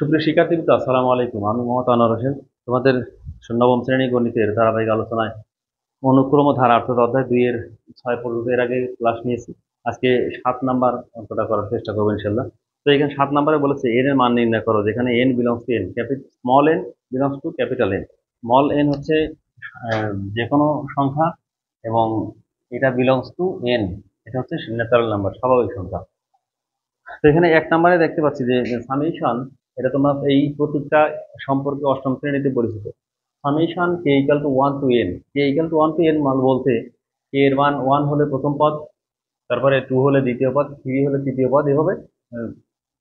সুপ্রিয় শিক্ষার্থীবৃন্দ, আসসালামু আলাইকুম। আমি মোহাম্মদ আনোয়ার হোসেন। তোমাদের নবম শ্রেণী গণিতের ধারাবাহিক আলোচনায় অনুক্রম ধারা অর্থাৎ অধ্যায় 2 এর 6 পর্যন্ত এর আগে ক্লাস নিয়েছি। আজকে 7 নাম্বার অঙ্কটা করার চেষ্টা করবো ইনশাল্লাহ। তো এখানে 7 নাম্বারে বলেছে এন এর মান নির্ণয় করো, যেখানে N belongs to N, small N belongs to capital N. Small N হচ্ছে যে কোনো সংখ্যা এবং এটা বিলংস টু এন, এটা হচ্ছে ন্যাচারাল নাম্বার, স্বাভাবিক সংখ্যা। তো এখানে 1 নম্বরে দেখতে পাচ্ছি যে সামেশন, এটা তোমরা এই প্রতীকটা সম্পর্কে অষ্টম শ্রেণীতে পরিচিত। Summation k equal to 1 to n, k equal to 1 to n মান বলতে কে এর মান 1 হলে প্রথম পদ, তারপরে 2 হলে দ্বিতীয় পদ, 3 হলে তৃতীয় পদ, এভাবে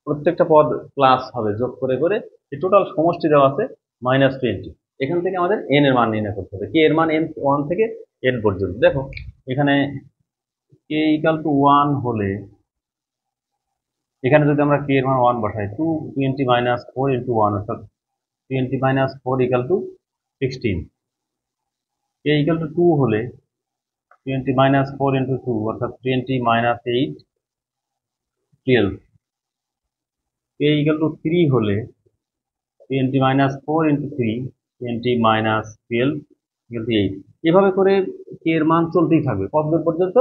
প্রত্যেকটা পদ প্লাস হবে, যোগ করে করে এই টোটাল সমষ্টি দেওয়া আছে -20। এখান থেকে আমাদের n এর মান নির্ণয় করতে হবে। কে এর মান n 1 থেকে n পর্যন্ত। দেখো এখানে কে ইকুয়াল টু 1 হলে এখানে যদি আমরা কে এর মান 1 বসাই, 220 - 4 × 1 অর্থাৎ 20 - 4 = 16। কে ইকুয়াল টু 2 হলে 20 - 4 × 2 অর্থাৎ 20 - 8 12। কে ইকুয়াল টু 3 হলে 20 - 4 × 3 20 - 12 = 8। এভাবে করে কে এর মান চলতেই থাকবে কতদূর পর্যন্ত?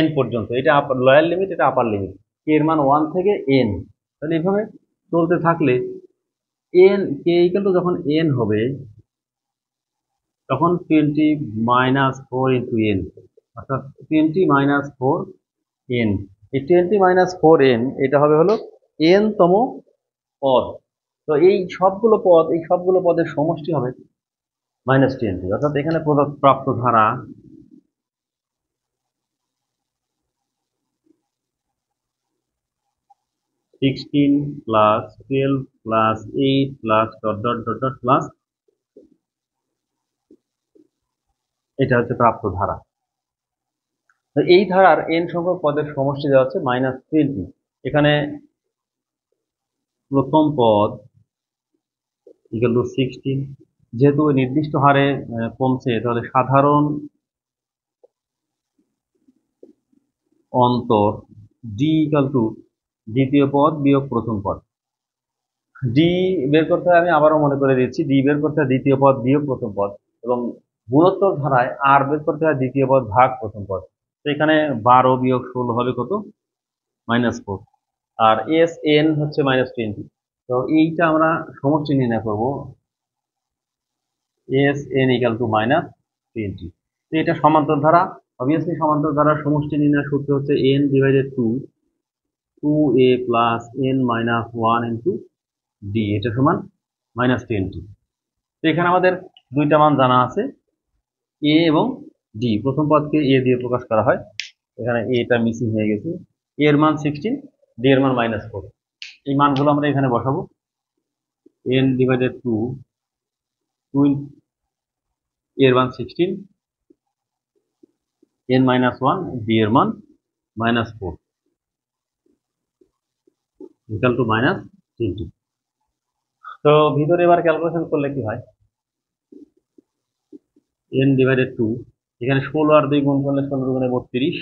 n পর্যন্ত। এটা লোয়ার লিমিট, এটা আপার লিমিট। কে এর মান 1 থেকে n, তাহলে এভাবে চলতে থাকলে n কে ইকুয়াল টু যখন n হবে তখন 20 - 4 × n অর্থাৎ 20 - 4n। এই 20 - 4n এটা হবে হলো n তম পদ। তো এই সবগুলো পদের সমষ্টি হবে -20, অর্থাৎ এখানে প্রাপ্ত ধারা (16 + 12 + 8 +... এটা হচ্ছে প্রাপ্ত ধারা। তো এই ধারার n সংখ্যক পদের সমষ্টি দেওয়া হচ্ছে -20। এখানে প্রথম পদ ইকুয়াল টু 16, যেহেতু নির্দিষ্ট হারে কমছে তাহলে সাধারণ অন্তর ডি ইকুয়াল টু দ্বিতীয় পদ বিয়োগ প্রথম পদ। ডি বের করতে হয়, আমি আবারও মনে করে দিচ্ছি, ডি বের করতে হয় দ্বিতীয় পদ বিয়োগ প্রথম পদ, এবং গুণোত্তর ধারায় আর বের করতে হয় দ্বিতীয় পদ ভাগ প্রথম পদ। তো এখানে 12 বিয়োগ 16 হবে কত? -4। আর এস এন হচ্ছে -20। তো এইটা আমরা সমষ্টি নির্ণয় করবো, এস এন ইকুয়াল টু -20। তো এটা সমান্তর ধারা। অবভিয়াসলি সমান্তর ধারার সমষ্টি নির্ণয় সূত্র হচ্ছে n divided 2a plus n minus 1 into D, এটা সমান -20। তো এখানে আমাদের দুইটা মান জানা আছে, এ এবং ডি। প্রথম পদকে এ দিয়ে প্রকাশ করা হয়, এখানে এটা মিসিং হয়ে গেছে। এর মান 16, ডি এর মান -4। এই মানগুলো আমরা এখানে বসাবো। n ডিভাইডেড 2 এর মান 16, n - 1, ডি এর মান -4 ইকুয়াল টু -20। তো ভিতরে এবার ক্যালকুলেশন করলে কি হয়, n ডিভাইডেড 2, এখানে 16 আর 2 গুণ করলে 16 গুণে 32।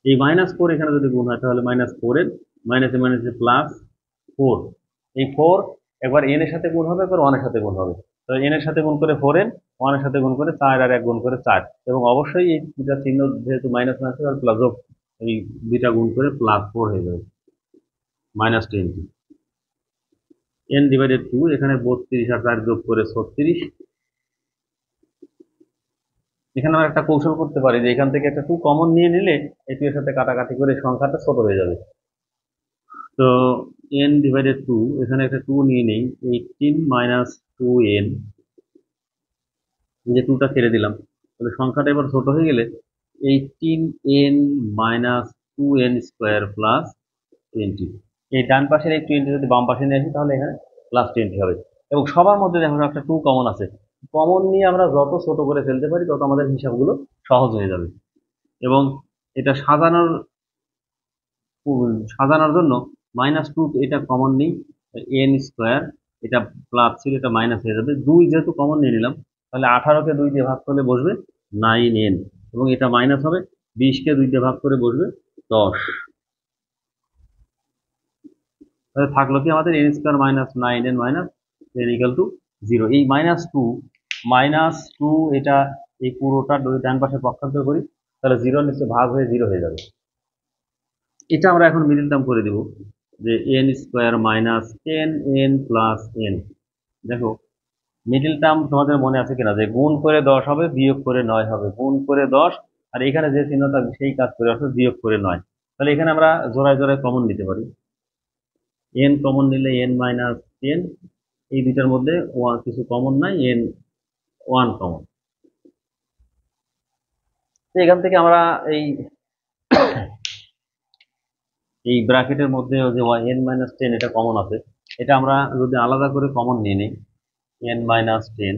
এই -4 এখানে যদি গুণ হয় তাহলে -4 এর মাইনাসে মাইনাসে +4। এই 4 একবার n এর সাথে গুণ হবে, একবার 1 এর সাথে গুণ হবে। তো n এর সাথে গুণ করে 4n, 1 এর সাথে গুণ করে 4, আর 1 গুণ করে 4। এবং অবশ্যই এই দুটা চিহ্ন যেহেতু মাইনাস আছে আর প্লাস, এই দুইটা গুণ করে +4 হয়ে যাবে, -20। n ডিভাইডেড 2, এখানে 32 আর 4 যোগ করে 36। এখানে আমরা একটা কৌশল করতে পারি যে এখান থেকে একটা 2 কমন নিয়ে নিলে এই 2 এর সাথে কাটাকাটি করে সংখ্যাটা ছোট হয়ে যাবে। তো n ডিভাইডেড 2, এখানে একটা 2 নিয়ে নেই, 18 - 2n, যে 2টা ছেড়ে দিলাম, তাহলে সংখ্যাটা এবার ছোট হয়ে গেলে 18n - 2n স্কোয়ার প্লাস 20। এই ডান পাশের এই 20 যদি বাম পাশে নিয়ে আসি তাহলে এখানে +20 হবে। এবং সবার মধ্যে দেখো একটা 2 কমন আছে, কমন নিয়ে আমরা যত ছোট করে ফেলতে পারি তত আমাদের হিসাবগুলো সহজ হয়ে যাবে। এবং এটা সাজানোর জন্য -2 এটা কমন নিই, n স্কোয়ার, এটা প্লাস ছিল এটা মাইনাস হয়ে যাবে। 2 যেহেতু কমন নিয়ে নিলাম তাহলে 18কে 2 দিয়ে ভাগ করলে বসবে 9n, এবং এটা মাইনাস হবে, 20কে 2 দিয়ে ভাগ করে বসবে 10। তাহলে থাকলো কি আমাদের n square minus 9n minus 10 equal to 0। এই -2 এটা এই পুরোটা যদি ডান পাশে পক্ষান্তর করি তাহলে 0 নিচে ভাগ হয়ে 0 হয়ে যাবে। এটা আমরা এখন মিডল টার্ম করে দিব যে n square minus 10n plus n। দেখো মিডল টার্ম তোমাদের মনে আছে কিনা যে গুণ করে 10 হবে, বিয়োগ করে 9 হবে, গুণ করে 10 আর এখানে যে চিহ্ন থাকবে সেই কাজ করে অর্থাৎ বিয়োগ করে 9। তাহলে এখানে আমরা জোড়ায় জোড়ায় কমন নিতে পারি। n কমন নিলে n মাইনাস 10, এই দুইটার মধ্যে কিছু কমন নাই, n 1 কমন। এখান থেকে আমরা এই ব্র্যাকেটের মধ্যে যে n মাইনাস 10 এটা কমন আছে, এটা আমরা যদি আলাদা করে কমন নিয়ে নিই n মাইনাস 10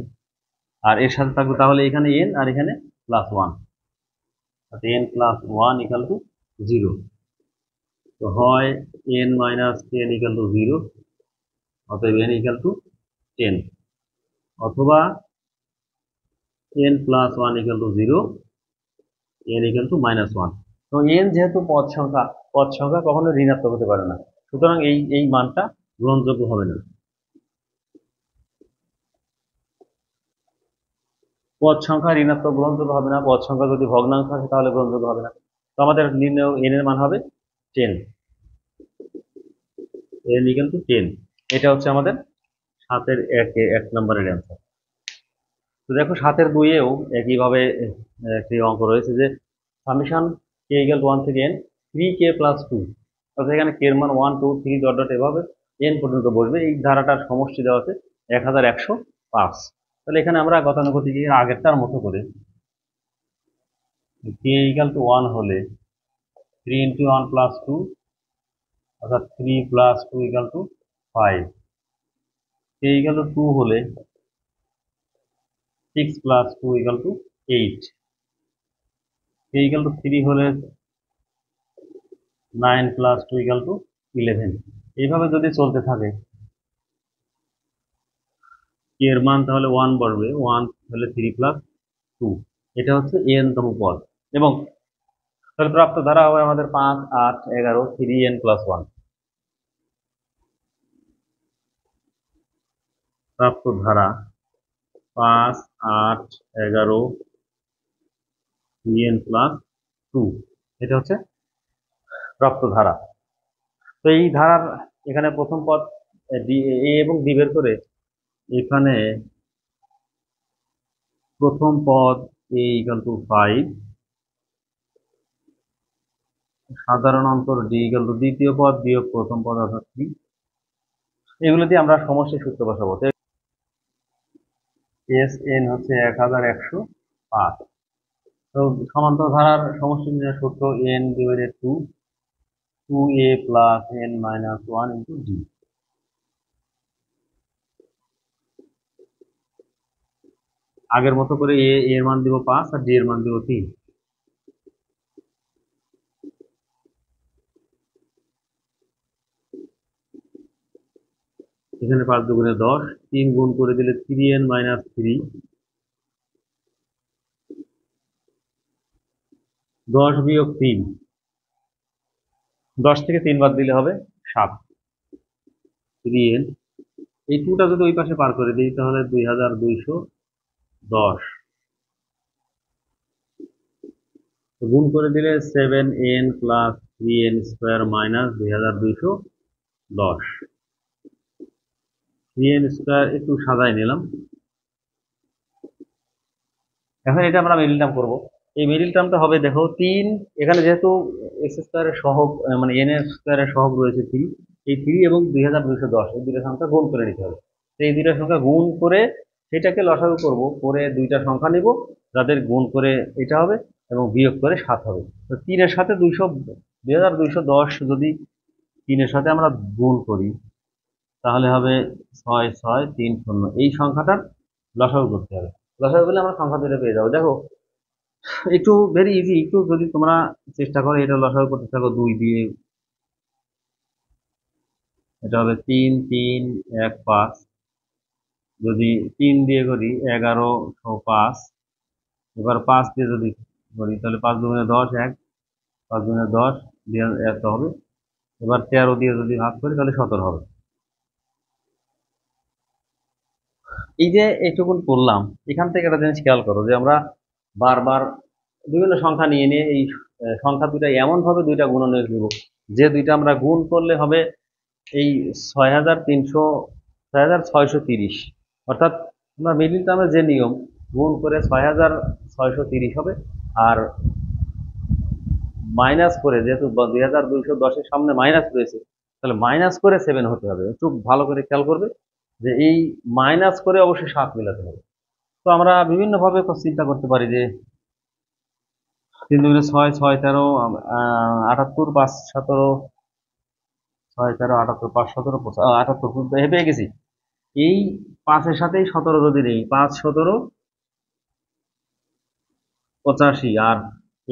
আর এর সাথে থাকবে তাহলে এখানে n আর এখানে plus 1, n plus 1 equal to 0। তো হয় n মাইনাস 10 ইকাল টু 0, অতএব n ইকাল টু 10, অথবা n plus 1 equal to 0, n equal to minus 1। তো n যেহেতু পদ সংখ্যা কখনো ঋণাত্মক হতে পারে না, সুতরাং এই মানটা গ্রহণযোগ্য হবে না। পদ সংখ্যা ঋণাত্মক গ্রহণযোগ্য হবে না, পদ সংখ্যা যদি ভগ্নাংশ আসে তাহলে গ্রহণযোগ্য হবে না। তো আমাদের নির্ণয় n এর মান হবে 10, n ইকুয়াল টু 10। এটা হচ্ছে আমাদের 7-এর 1 নম্বরের অ্যান্সার। তো দেখো 7-এর 2-এও একইভাবে একটি অঙ্ক রয়েছে যে সামেশন k ইকুয়াল টু 1 থেকে n 3k প্লাস 2, অর্থাৎ এখানে k এর মান 1 2 3 ডট ডট এভাবে n পর্যন্ত বসবে। এই ধারাটার সমষ্টি দেওয়া আছে 1105। তাহলে এখানে আমরা গতানুগতিক আগেরটার মতো করে k ইকুয়াল টু 1 হলে 3 ইন্টু 1 প্লাস 2, অর্থাৎ 3 plus 2 equal to 5। k equal to 2 হলে 6 plus 2 equal to 8। k equal to 3 হলে 9 প্লাস 2 ইকুয়াল টু 11। এইভাবে যদি চলতে থাকে k এর মান তাহলে 1 বসবে, 1 হলে 3 প্লাস 2, এটা হচ্ছে n তম পদ। এবং তাহলে প্রাপ্ত ধারা হবে আমাদের 5 8 11 3n প্লাস 1। প্রাপ্ত ধারা 5 8 11 3n প্লাস 2, এটা হচ্ছে প্রাপ্ত ধারা। তো এই ধারার এখানে প্রথম পদ এ এবং ডি বের করে এখানে প্রথম পদ a ইকুয়াল টু 5, সাধারণ অন্তর d ইকুয়াল টু দ্বিতীয় পদ বিয়োগ প্রথম পদ অর্থাৎ 3। এগুলো দিয়ে আমরা সমষ্টি সূত্র বসাবো। Sn হচ্ছে 1105। তো সমান্তর ধারার সমষ্টি নির্ণয়ের সূত্র n divided 2a plus n minus 1 into d। আগের মতো করে a এর মান দিব 5 আর d এর মান দিব 3। এখানে 5 দুগুণে 10, 3 গুণ করে দিলে 3n মাইনাস 3, 10 বিয়োগ 3, 10 থেকে 3 বাদ দিলে হবে 7, 3n। এই 2টা যদি ওই পাশে পার করে দিই তাহলে 2210, গুণ করে দিলে 7n plus 3n square minus 2210। 3n square একটু সাজাই নিলাম। এখন এটা আমরা মিডল টার্ম করবো। এই মিডল টার্মটা হবে দেখো 3, এখানে যেহেতু এক্স স্কোয়ারের সহগ মানে n এর স্কোয়ারের সহগ রয়েছে 3, এই 3 এবং 2210 এই দুইটা সংখ্যা গুণ করে নিতে হবে। তো এই দুইটা সংখ্যা গুণ করে সেটাকে লসাগু করব, করে দুইটা সংখ্যা নিব যাদের গুণ করে এটা হবে এবং বিয়োগ করে 7 হবে। তো 3 এর সাথে 2210 যদি 3 এর সাথে আমরা গুণ করি তাহলে হবে 6 6 3 0। এই সংখ্যাটার লসাগু করতে হবে। লসাগু করলে আমরা সংখ্যা দুটো পেয়ে যাবো। দেখো একটু ভেরি ইজি, একটু যদি তোমরা চেষ্টা করো এটা লসাগু করতে থাকো 2 দিয়ে, এটা হবে 3 3 1 5। যদি 3 দিয়ে করি 11 5, এবার 5 দিয়ে যদি করি তাহলে 5 দুগুণে 10 1, 5 দুগুণে 10 দিয়ে এত হবে এবার 13 দিয়ে যদি ভাগ করি তাহলে 17 হবে। এই যে এইটুকুন করলাম, এখান থেকে একটা জিনিস খেয়াল করো যে আমরা বারবার বিভিন্ন সংখ্যা নিয়ে নিয়ে এই সংখ্যা দুটা এমন ভাবে দুইটা গুণনীয়ক নিব যে দুইটা আমরা গুণ করলে হবে এই 6,630, অর্থাৎ আমরা মিডিল টার্মের যে নিয়ম, গুণ করে 6,630 হবে, আর মাইনাস করে, যেহেতু 2,210-এর সামনে মাইনাস রয়েছে, তাহলে মাইনাস করে 7 হতে হবে। একটু ভালো করে খেয়াল করবে যে এই মাইনাস করে অবশ্যই 7 মেলাতে হবে। তো আমরা বিভিন্ন ভাবে চিন্তা করতে পারি যে 3 × 6 = 6, 13, 78, 5, 17, 6, 13, 78, 5, 17, 78 পেয়ে গেছি। এই 5-এর সাথেই 17 যদি নেই, 5, 17, 85, আর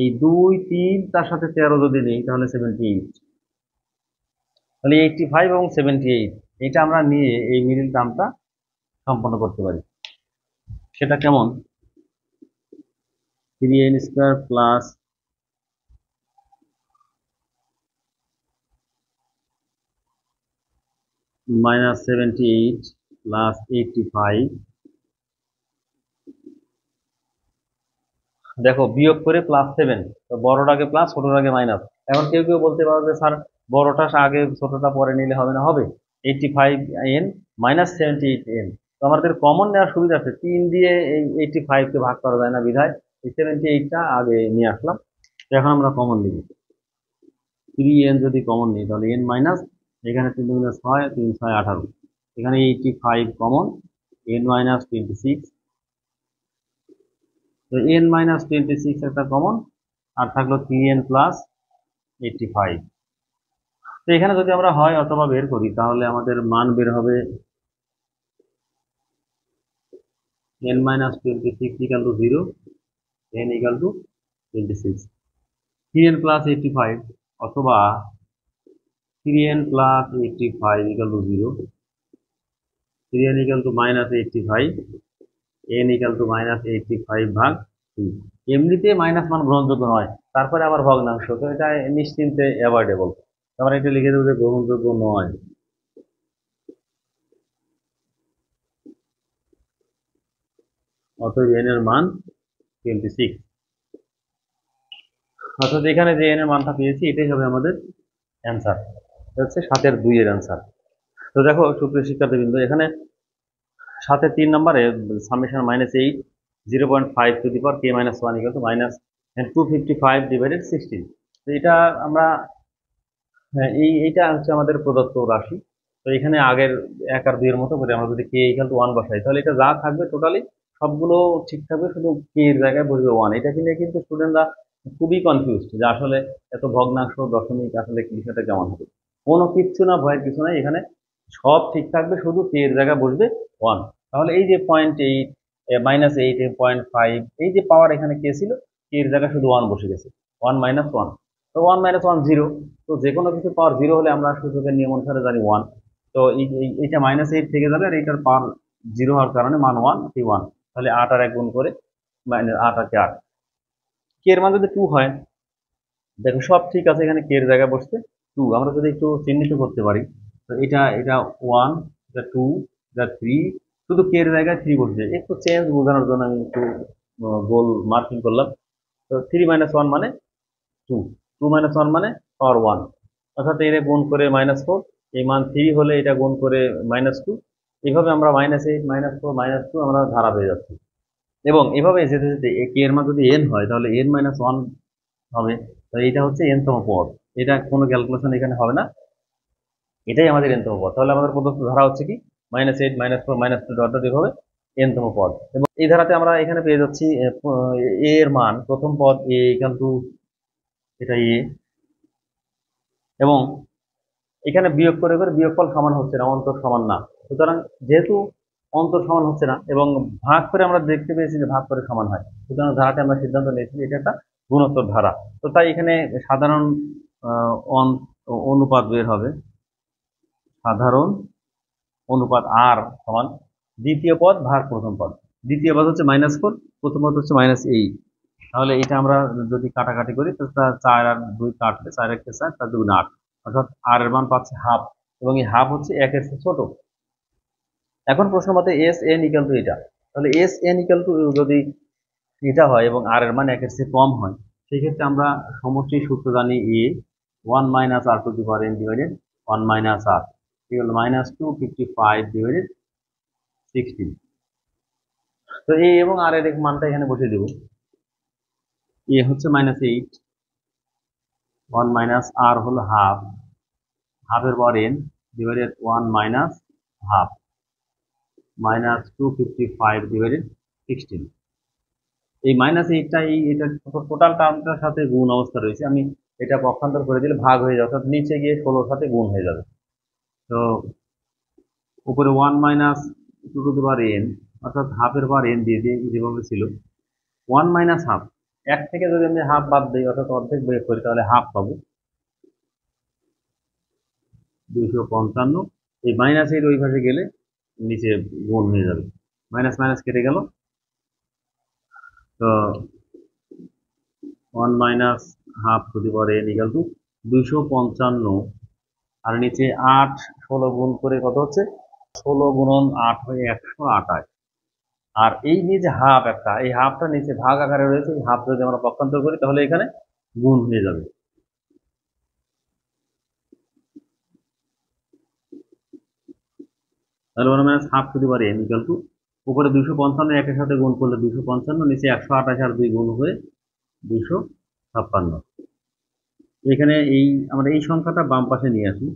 এই 2, 3 তার সাথে 13 যদি নেই তাহলে 78। তাহলে 85 এবং 78 এটা আমরা নিয়ে এই মিডিল টার্মটা সম্পন্ন করতে পারি। সেটা কেমন? 3n² plus -78 plus 85। দেখো বিয়োগ করে +7, তো বড়টাকে প্লাস ছোটটাকে মাইনাস। এখন কেউ কেউ বলতে পারো যে স্যার বড়টা আগে ছোটটা পরে নিলে হবে না? হবে। 85n - 78n, তো আমাদের কমন নেওয়ার সুবিধা আছে, 3 দিয়ে এই 85 কে ভাগ করা যায় না, বিধায় এই 78টা আগে নিয়ে আসলাম। তো এখন আমরা কমন নিব, 3n যদি কমন নিই তাহলে n মাইনাস, এখানে 3 × 6, 3, 6, 18, এখানে 85 কমন, n - 26, তো n - 26 একটা কমন, আর থাকলো 3n প্লাস 85। তো এখানে যদি আমরা হয় অথবা বের করি তাহলে আমাদের মান বের হবে n - 26 = 0, n = 26, 3n প্লাস 85 অথবা 3n প্লাস 85 = 0, 3n = -85, n = -85 ভাগ 2। এমনিতে মাইনাস মান গ্রহণযোগ্য নয়, তারপরে আবার ভগ্নাংশ, তো এটা নিশ্চিন্তে অ্যাভয়েডেবল। আমরা এটা লিখে দেবো যে গ্রহণযোগ্য নয়। অতএব n এর মান 26। অর্থাৎ এখানে যে n এর মানটা পেয়েছি এটাই হবে আমাদের অ্যান্সার, হচ্ছে 7-এর 2 এর অ্যান্সার। তো দেখো সুপ্রিয় শিক্ষার্থীবৃন্দ, এখানে 7-এর 3 নম্বরে summation -8 0.5 two the power k - 1 -255 / 16। তো এটা আমরা এইটা হচ্ছে আমাদের প্রদত্ত রাশি। তো এখানে আগের 1 আর 2 এর মতো করে আমরা যদি k = 1 বসাই তাহলে এটা যা থাকবে টোটালি সবগুলো ঠিক থাকবে, শুধু k এর জায়গায় বসবে 1। এটা কিন্তু স্টুডেন্টরা খুবই কনফিউজড যে আসলে এত ভগ্নাংশ দশমিক আসলে বিষয়টা কেমন হবে। কোনো কিচ্ছু না, ভয়ের কিছু নাই, এখানে সব ঠিক থাকবে, শুধু k এর জায়গায় বসবে 1। তাহলে এই যে 0.8, -8, 0.5, এই যে পাওয়ার এখানে k ছিল, k এর জায়গায় শুধু 1 বসে গেছে, 1 - 1, তো 1 - 1 0। তো যে কোনো কিছু পাওয়ার 0 হলে আমরা সূচকের নিয়ম অনুসারে জানি 1। তো এইটা -8 থেকে যাবে, আর এইটার পাওয়ার 0 হওয়ার কারণে মান 1, সেই 1। তাহলে 8 আর 1 গুণ করে 8 আর 8, k এর মান যদি 2 হয়, দেখো সব ঠিক আছে, এখানে k এর জায়গায় বসছে 2। আমরা যদি একটু চিহ্নিত করতে পারি, তো এটা 1, এটা 2, এটা 3, শুধু k এর জায়গায় 3 বসবে। একটু চেঞ্জ বোঝানোর জন্য আমি একটু গোল মার্কিং করলাম। তো 3 - 1 মানে 2, 2 - 1 মানে পাওয়ার 1, অর্থাৎ এটা গুণ করে -4, এই মান 3 হলে এটা গুণ করে -2। এইভাবে আমরা -8, -4, -2 আমরা ধারা পেয়ে যাচ্ছি। এবং এভাবে যেতে যেতে k এর মান যদি n হয় তাহলে n - 1 হবে। তো এইটা হচ্ছে n তম পদ, এটা কোনো ক্যালকুলেশন এখানে হবে না, এটাই আমাদের n তম পদ। তাহলে আমাদের প্রদত্ত ধারা হচ্ছে কি -8, -4, -2 ডট ডট, এভাবে n তম পদ। এবং এই ধারাতে আমরা এখানে পেয়ে যাচ্ছি a এর মান, প্রথম পদ a = এটা a, এবং এখানে বিয়োগ করে করে বিয়োগফল সমান হচ্ছে না, অন্তর সমান না। সুতরাং যেহেতু অন্তর সমান হচ্ছে না এবং ভাগ করে আমরা দেখতে পেয়েছি যে ভাগ করে সমান হয়, সুতরাং ধারাতে আমরা সিদ্ধান্ত নিয়েছি এটা একটা গুণোত্তর ধারা। তো তাই এখানে সাধারণ অনুপাত বের হবে, সাধারণ অনুপাত r সমান দ্বিতীয় পদ ভাগ প্রথম পদ। দ্বিতীয় পদ হচ্ছে -4, প্রথম পদ হচ্ছে -8। তাহলে এটা আমরা যদি কাটাকাটি করি তো 4 আর 2 কাটলে 4 × 4, 4 × 2 = 8। অর্থাৎ আর এর মান পাচ্ছে হাফ, এবং এই হাফ হচ্ছে একের চেয়ে ছোট। এখন প্রশ্ন মতে এস এন ইকাল টু এটা, তাহলে এস এন ইকাল টু যদি এটা হয় এবং আর এর মান একের চেয়ে কম হয়, সেই ক্ষেত্রে আমরা সমষ্টির সূত্র জানি a one minus r to the power n divided one minus r equal minus 255 divided 16। তো এ এবং আর এর মানটা এখানে বসিয়ে দেব। এ হচ্ছে -8, 1 মাইনাস আর হলো হাফ, হাফের পর N divided 1 minus half minus 255 divided 16। এই -8টা এটা টোটাল টার্মটার সাথে গুণ অবস্থা রয়েছে, আমি এটা পক্ষান্তর করে দিলে ভাগ হয়ে যাবে, অর্থাৎ নিচে গিয়ে 16 সাথে গুণ হয়ে যাবে। তো উপরে 1 minus 2 two the power N, অর্থাৎ হাফের পর এন দিয়ে দিয়ে যেভাবে ছিল 1 মাইনাস হাফ, এক থেকে যদি আমি হাফ বাদ দিই অর্থাৎ অর্ধেক বের করি তাহলে হাফ পাবো 255। এই -8 ওই পাশে গেলে নিচে গুণ হয়ে যাবে, মাইনাস মাইনাস কেটে গেল। তো 1 minus have to the power N equal to 255, আর নিচে 8 16 গুণ করে কত হচ্ছে, 16 গুণন 8 হয়ে 128। আর এই যে হাফ একটা, এই হাফটা নিচে ভাগ আকারে রয়েছে, এই হাফ যদি আমরা পক্ষান্তর করি তাহলে এখানে গুণ হয়ে যাবে। তাহলে 1 minus have to the power N equal to উপরে 255 একের সাথে গুণ করলে 255, নিচে 128 আর 2 গুণ হয়ে 256। এখানে আমরা এই সংখ্যাটা বাম পাশে নিয়ে আসি,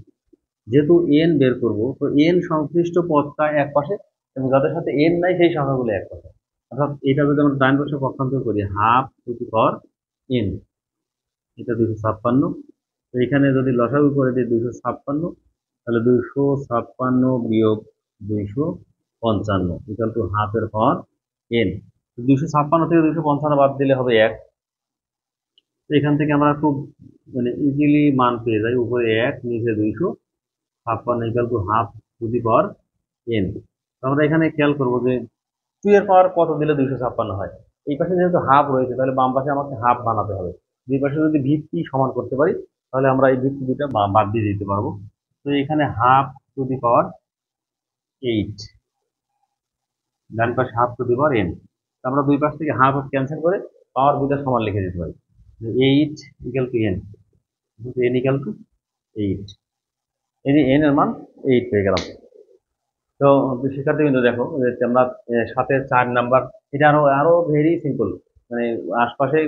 যেহেতু এন বের করব তো এন সংশ্লিষ্ট পদটা এক পাশে এবং যাদের সাথে এন নাই সেই সংখ্যাগুলো এক পাশে, অর্থাৎ এটা যদি আমরা ডান পাশে পক্ষান্তর করি have to the power N, এটা 256। তো এখানে যদি লসাগু করে দিই 256, তাহলে 256 বিয়োগ 255 ইকুয়াল টু হাফের পাওয়ার এন। 256 থেকে 255 বাদ দিলে হবে 1। তো এখান থেকে আমরা খুব ইজিলি মান পেয়ে যাই, উপরে 1 নিচে 256 equal to have to the power N. তো আমরা এখানে খেয়াল করবো যে 2 এর পাওয়ার কত দিলে 256 হয়, এই পাশে যেহেতু হাফ রয়েছে তাহলে বাম পাশে আমাকে হাফ বানাতে হবে। দুই পাশে যদি ভিত্তি সমান করতে পারি তাহলে আমরা এই ভিত্তি দুটা বাদ দিয়ে দিতে পারবো। তো এখানে হাফ টু দি পাওয়ার 8, ডান পাশে have to the power N. আমরা দুই পাশ থেকে হাফ ক্যান্সেল করে পাওয়ার দুইটা সমান লিখে দিতে পারি, 8 equal to N, N equal to 8। এই যে এন এর মান 8 পেয়ে গেলাম। তো শিক্ষার্থীবৃন্দ দেখো যে আমরা সাথে 4 নাম্বার, এটা আরো আরো ভেরি সিম্পল, মানে আশপাশে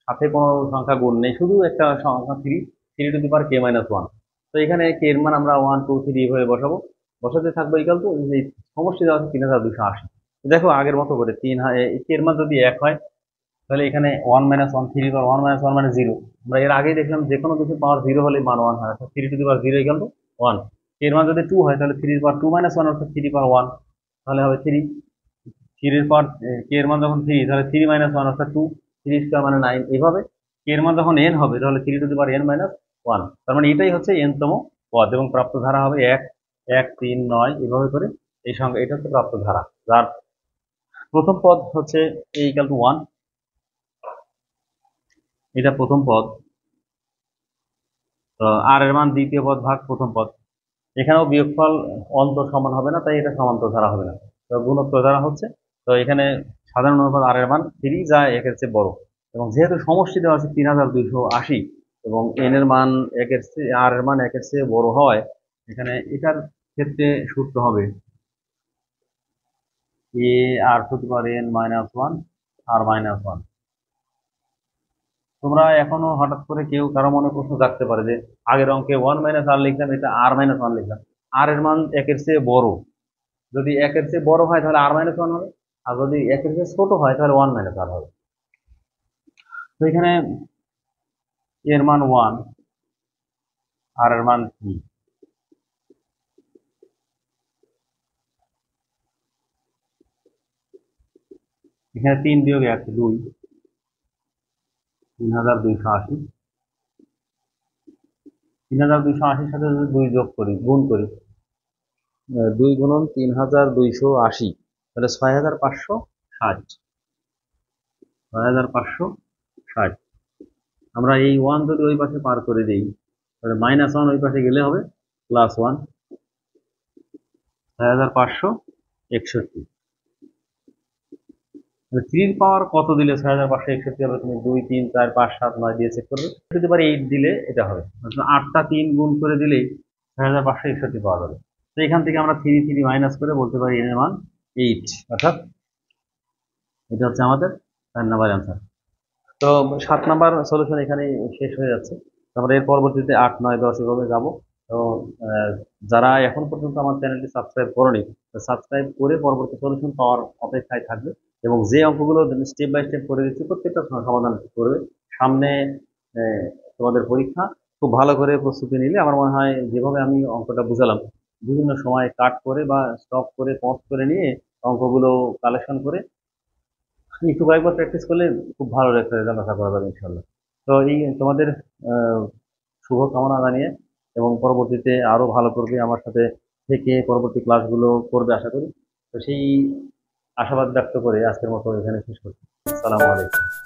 সাথে কোনো সংখ্যা গুণ নেই, শুধু একটা সংখ্যা 3 two the power K minus 1। তো এখানে কে এর মান আমরা 1 2 3 এভাবে বসাবো, বসাতে থাকবো ইকাল টু এই সমষ্টি দেওয়া আছে 3280। দেখো আগের মতো করে কে এর মান যদি 1 হয় তাহলে এখানে 1 মাইনাস 1 3 পাওয়ার 1 মাইনাস 1 মানে 0। আমরা এর আগেই দেখলাম যে কোনো কিছু পাওয়ার 0 হলে মান 1 হয়, অর্থাৎ 3 two the power 0 equal to 1। এর মান যদি 2 হয় তাহলে 3 এর পাওয়ার 2 মাইনাস 1 অর্থাৎ 3 পাওয়ার 1, তাহলে হবে 3। 3 এর পাওয়ার কে এর মান যখন 3 তাহলে 3 মাইনাস 1 অর্থাৎ 2, 3 স্কয়ার মানে 9। এইভাবে কে এর মান যখন n হবে তাহলে 3 two the power n minus 1, তার মানে এটাই হচ্ছে n তম পদ, এবং প্রাপ্ত ধারা হবে 1 1 3 9। এইভাবে করে এই সংখ্যা, এটা হচ্ছে প্রাপ্ত ধারা, যার প্রথম পদ হচ্ছে a ইকাল টু 1, এটা প্রথম পদ। তো আর এর মান দ্বিতীয় পদ ভাগ প্রথম পদ, এখানেও বিয়োগফল অন্তর সমান হবে না, তাই এটা সমান্তর ধারা হবে না, তো গুণোত্তর ধারা হচ্ছে। তো এখানে সাধারণ অনুপাত আর এর মান 3 যা একের চেয়ে বড়, এবং যেহেতু সমষ্টি দেওয়া আছে 3280 এবং এন এর মান একের চেয়ে আর এর মান একের চেয়ে বড় হয়, এখানে এটার ক্ষেত্রে সূত্র হবে a r to the power n minus 1 r minus 1। তোমরা এখনো হঠাৎ করে কেউ কারো মনে প্রশ্ন জাগতে পারে যে আগের অঙ্কে 1 মাইনাস আর লিখলাম, এটা আর মাইনাস 1 লিখলাম, আর এর মান একের চেয়ে বড়, যদি একের চেয়ে বড় হয় তাহলে আর মাইনাস 1 হবে, আর যদি একের চেয়ে ছোট হয় তাহলে 1 মাইনাস আর হবে। তো এখানে এর মান 1 আর এর মান 3, এখানে 3 বিয়োগ 1 2, 3280। 3280 সাথে যদি 2 যোগ করি, গুণ করি, 2 গুণন 3280, তাহলে 6560, 6560। আমরা এই 1 যদি ওই পাশে পার করে দিই তাহলে -1 ওই পাশে গেলে হবে +1, 6561। 3 পাওয়ার কত দিলে 6561 হবে? তুমি 2 3 4 5 7 9 দিয়ে চেক করবে। যদি পারে 8 দিলে এটা হবে, অর্থাৎ 8টা 3 গুণ করে দিলেই 6561 পাওয়া যাবে। তো এখান থেকে আমরা 3 3 মাইনাস করে বলতে পারি n এর মান 8, অর্থাৎ এটা হচ্ছে আমাদের 4 নাম্বার অ্যান্সার। তো 7 নাম্বার সলিউশন এখানে শেষ হয়ে যাচ্ছে। তারপরে এর পরবর্তীতে 8 9 10 এভাবে যাব। তো আহ, যারা এখন পর্যন্ত আমার চ্যানেলটি সাবস্ক্রাইব করেনি, সাবস্ক্রাইব করে পরবর্তী সলিউশন পাওয়ার অপেক্ষায় থাকবে, এবং যে অঙ্কগুলো স্টেপ বাই স্টেপ করে দিচ্ছি প্রত্যেকটা সমাধান করবে। সামনে তোমাদের পরীক্ষা, খুব ভালো করে প্রস্তুতি নিলে আমার মনে হয় যেভাবে আমি অঙ্কটা বুঝালাম, বিভিন্ন সময় কাট করে বা স্টপ করে পজ করে নিয়ে অঙ্কগুলো কালেকশন করে একটু কয়েকবার প্র্যাকটিস করলে খুব ভালো একটা রেজাল্ট আশা করা যাবে ইনশাল্লাহ। তো এই তোমাদের আহ, শুভ কামনা জানিয়ে, এবং পরবর্তীতে আরো ভালো করবে আমার সাথে থেকে, পরবর্তী ক্লাসগুলো করবে আশা করি। তো সেই আশাবাদ ব্যক্ত করে আজকের মতো এখানে শেষ করছি। আসসালামু আলাইকুম।